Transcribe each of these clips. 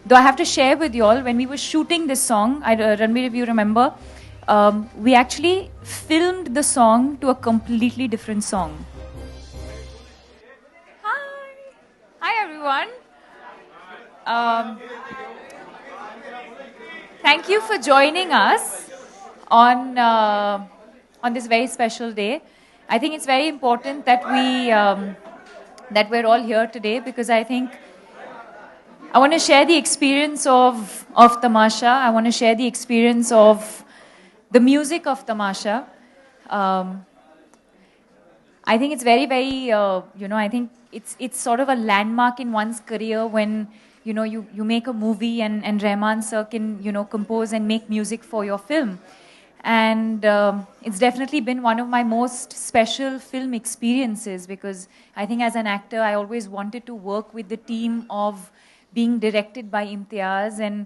Though I have to share with you all, when we were shooting this song, Ranbir, if you remember, we actually filmed the song to a completely different song. Hi. Hi, everyone. Thank you for joining us on this very special day. I think it's very important that that we're all here today, because I think I want to share the experience of Tamasha. I want to share the experience of the music of Tamasha. I think it's very, very, I think it's sort of a landmark in one's career when, you make a movie and Rahman sir can, compose and make music for your film. And it's definitely been one of my most special film experiences, because I think as an actor, I always wanted to work with the team of being directed by Imtiaz and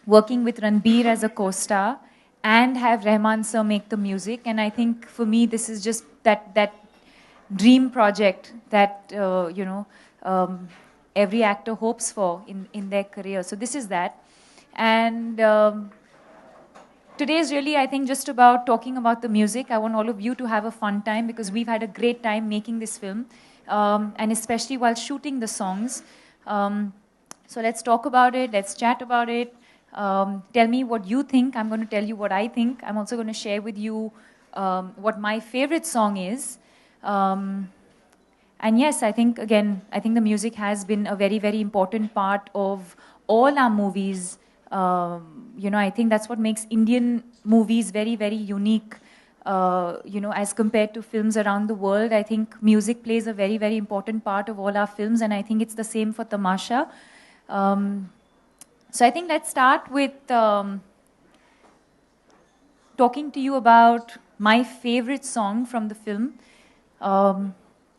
working with Ranbir as a co-star and have Rahman sir make the music. And I think for me, this is just that dream project that, every actor hopes for in their career. So this is that. And today is really, I think, just about talking about the music. I want all of you to have a fun time, because we've had a great time making this film, and especially while shooting the songs. So let's talk about it. Let's chat about it. Tell me what you think. I'm going to tell you what I think. I'm also going to share with you what my favorite song is. And yes, I think the music has been a very, very important part of all our movies. I think that's what makes Indian movies very, very unique. As compared to films around the world, I think music plays a very, very important part of all our films, and I think it's the same for Tamasha. So I think let's start with talking to you about my favorite song from the film.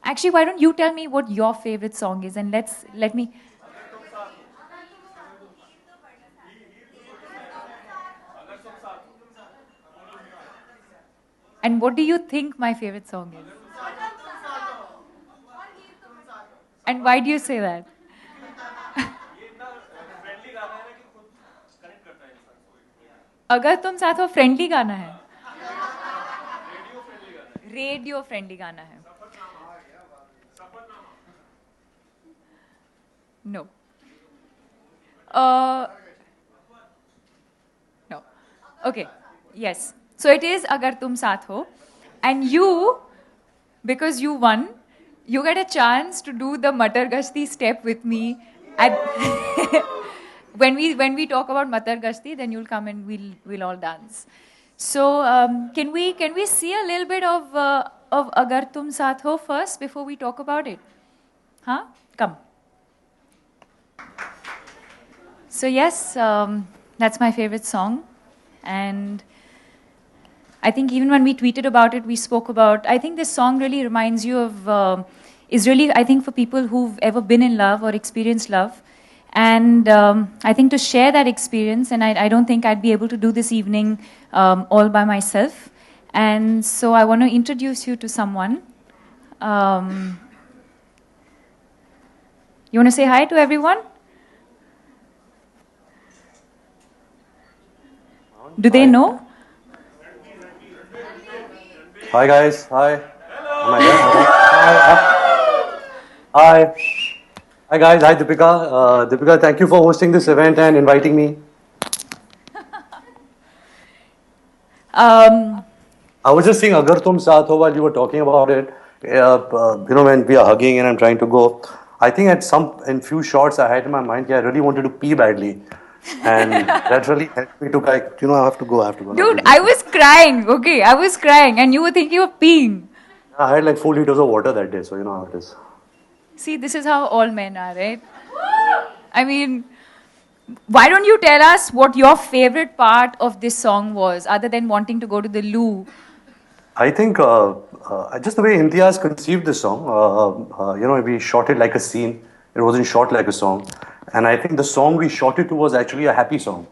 Actually, why don't you tell me what your favorite song is, and let me... And what do you think my favorite song is? And why do you say that? अगर तुम साथ हो friendly गाना है, radio friendly गाना है. No. No. Okay. Yes. So it is Agar Tum Saath Ho. And you, because you won, you get a chance to do the Matar Gashti step with me. When we talk about Matar Gashti, then you'll come and we'll all dance. So can we see a little bit of Agar Tum Saath Ho first before we talk about it? Huh? Come. So yes, that's my favorite song, and I think even when we tweeted about it, we spoke about, I think this song really reminds you of, is really, I think, for people who've ever been in love or experienced love. And I think to share that experience, and I don't think I'd be able to do this evening all by myself. And so I want to introduce you to someone. You want to say hi to everyone? Do they know? Hi guys, hi. Am I there? Hi. Hi guys, hi Deepika. Deepika, thank you for hosting this event and inviting me. I was just saying Agar Tum Saath Ho while you were talking about it. When we are hugging and I'm trying to go, I think in few shots I had in my mind, I really wanted to pee badly. And that really helped me to I have to go. Dude, I was crying, okay? I was crying and you were thinking of peeing. I had like 4 liters of water that day, so you know how it is. See, this is how all men are, right? I mean, why don't you tell us what your favorite part of this song was, other than wanting to go to the loo? I think just the way Imtiaz conceived this song, we shot it like a scene. It wasn't shot like a song. And I think the song we shot it to was actually a happy song.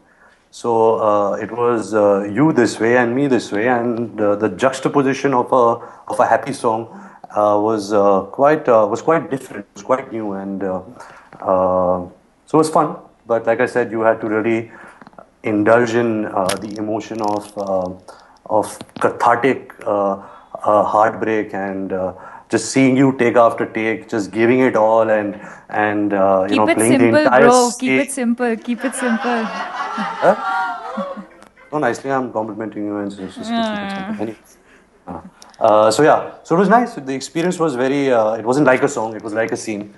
So it was you this way and me this way, and the juxtaposition of a happy song was quite different. It was quite new, and So it was fun, but like I said, you had to really indulge in the emotion of cathartic heartbreak and just seeing you take after take, just giving it all and Keep it playing the simple, entire bro. Keep it stage. simple. Keep it simple. Huh? No, nicely, I'm complimenting you and just to keep it simple. Uh, Anyway. So yeah, so it was nice. The experience was very. It wasn't like a song; it was like a scene,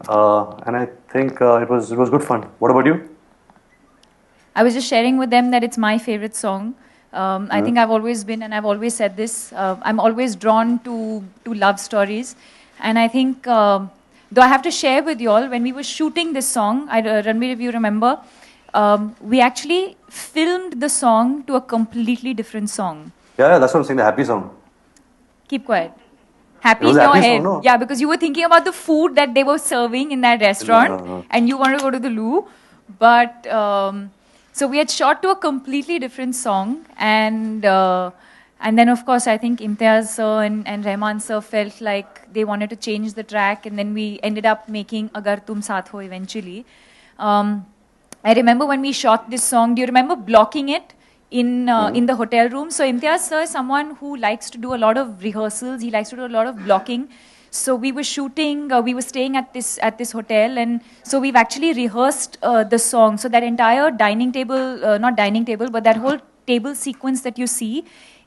and I think it was good fun. What about you? I was just sharing with them that it's my favorite song. I think I've always been, and I've always said this. I'm always drawn to love stories, and I think though I have to share with you all when we were shooting this song, Ranbir, if you remember, we actually filmed the song to a completely different song. Yeah, that's what I'm saying. The happy song. Keep quiet. It Happy was in a your happy song, head. no? Yeah, because you were thinking about the food that they were serving in that No, restaurant no, no. and you wanted to go to the loo. But so we had shot to a completely different song. And then, of course, I think Imtiaz sir and Rahman sir felt like they wanted to change the track. And then we ended up making Agar Tum Saath Ho eventually. Um, I remember when we shot this song, do you remember blocking it in the hotel room? So Imtiaz sir is someone who likes to do a lot of rehearsals. He likes to do a lot of blocking. So we were shooting. We were staying at this hotel, and so we've actually rehearsed the song. So that entire dining table, not dining table, but that whole table sequence that you see,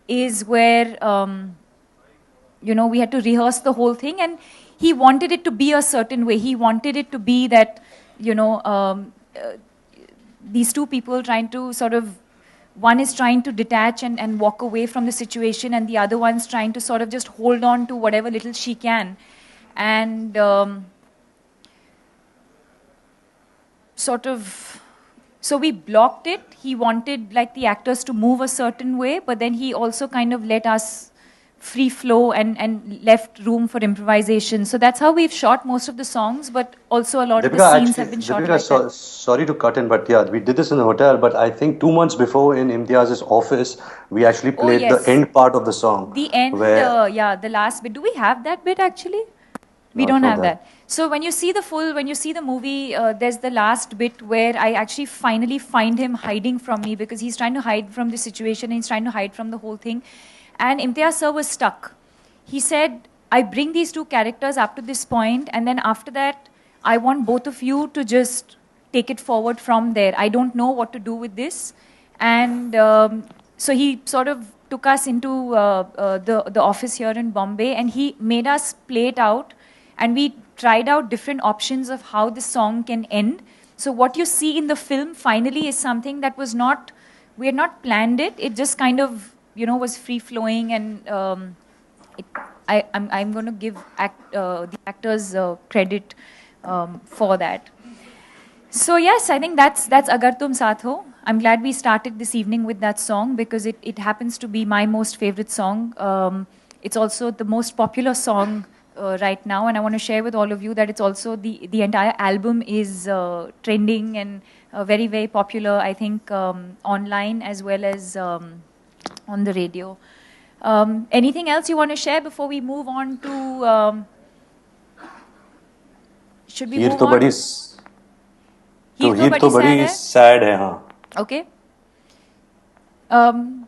is where we had to rehearse the whole thing, and he wanted it to be a certain way. He wanted it to be that these two people trying to sort of, one is trying to detach and walk away from the situation, and the other one's trying to sort of just hold on to whatever little she can. And sort of, so we blocked it. He wanted like the actors to move a certain way, but then he also kind of let us free flow and left room for improvisation. So that's how we've shot most of the songs, but also a lot of the scenes have been shot like that. Sorry to cut in, but yeah, we did this in the hotel. But I think 2 months before in Imtiaz's office, we actually Oh, played the yes. end part of the song, The end, where yeah, the last bit. Do we have that bit actually? We no, it's don't not have there. that. So when you see the movie, there's the last bit where I actually finally find him hiding from me because he's trying to hide from the situation and he's trying to hide from the whole thing. And Imtiaz sir was stuck. He said, I bring these two characters up to this point, and then after that, I want both of you to just take it forward from there. I don't know what to do with this. And so he sort of took us into the office here in Bombay, and he made us play it out, and we tried out different options of how the song can end. So what you see in the film finally is something that was not, we had not planned it. It just kind of, was free flowing, and I'm going to give the actors credit for that. So yes, I think that's Agar Tum Saath Ho. I'm glad we started this evening with that song because it happens to be my most favorite song. It's also the most popular song right now, and I want to share with all of you that it's also the entire album is trending and very, very popular, I think, online as well as on the radio. Anything else you want to share before we move on to? Should we Heer move तो on? बड़ी तो हीर तो हीर तो बड़ी बड़ी sad है. sad है हाँ. Okay. Um,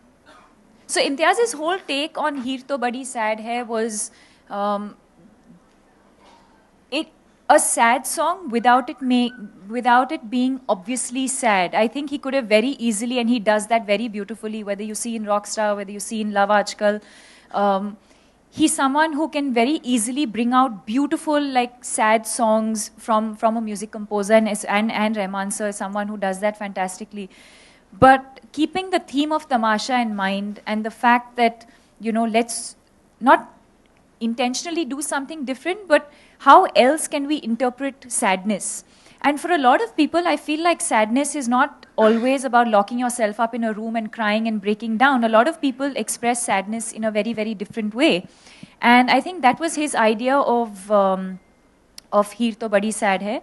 so Imtiaz's whole take on Heer To Badi Sad Hai was it a sad song without it being obviously sad. I think he could have very easily, and he does that very beautifully. Whether you see in Rockstar, whether you see in Love Aajkal, he's someone who can very easily bring out beautiful, like sad songs from a music composer, and Rahman sir is someone who does that fantastically. But keeping the theme of Tamasha in mind, and the fact that, let's not intentionally do something different, but how else can we interpret sadness? And for a lot of people, I feel like sadness is not always about locking yourself up in a room and crying and breaking down. A lot of people express sadness in a very, very different way. And I think that was his idea of Heer To Badi Sad Hai.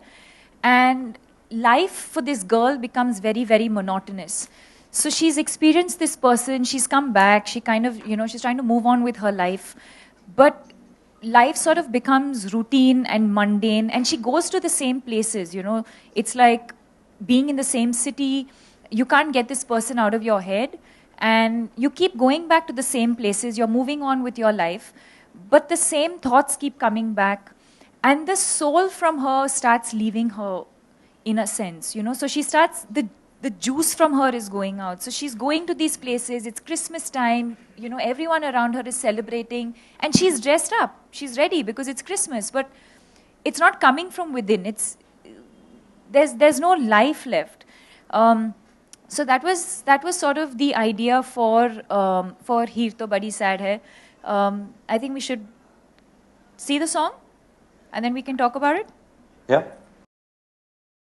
And life for this girl becomes very, very monotonous. So she's experienced this person, she's come back, she kind of, she's trying to move on with her life. But life sort of becomes routine and mundane, and she goes to the same places. It's like being in the same city. You can't get this person out of your head, and you keep going back to the same places. You're moving on with your life, but the same thoughts keep coming back, and the soul from her starts leaving her, in a sense. So she starts, the juice from her is going out. So she's going to these places. It's Christmas time. Everyone around her is celebrating, and she's dressed up. She's ready because it's Christmas, but it's not coming from within. There's no life left. So that was sort of the idea for Heer To Badi Sad Hai. I think we should see the song, and then we can talk about it. Yeah.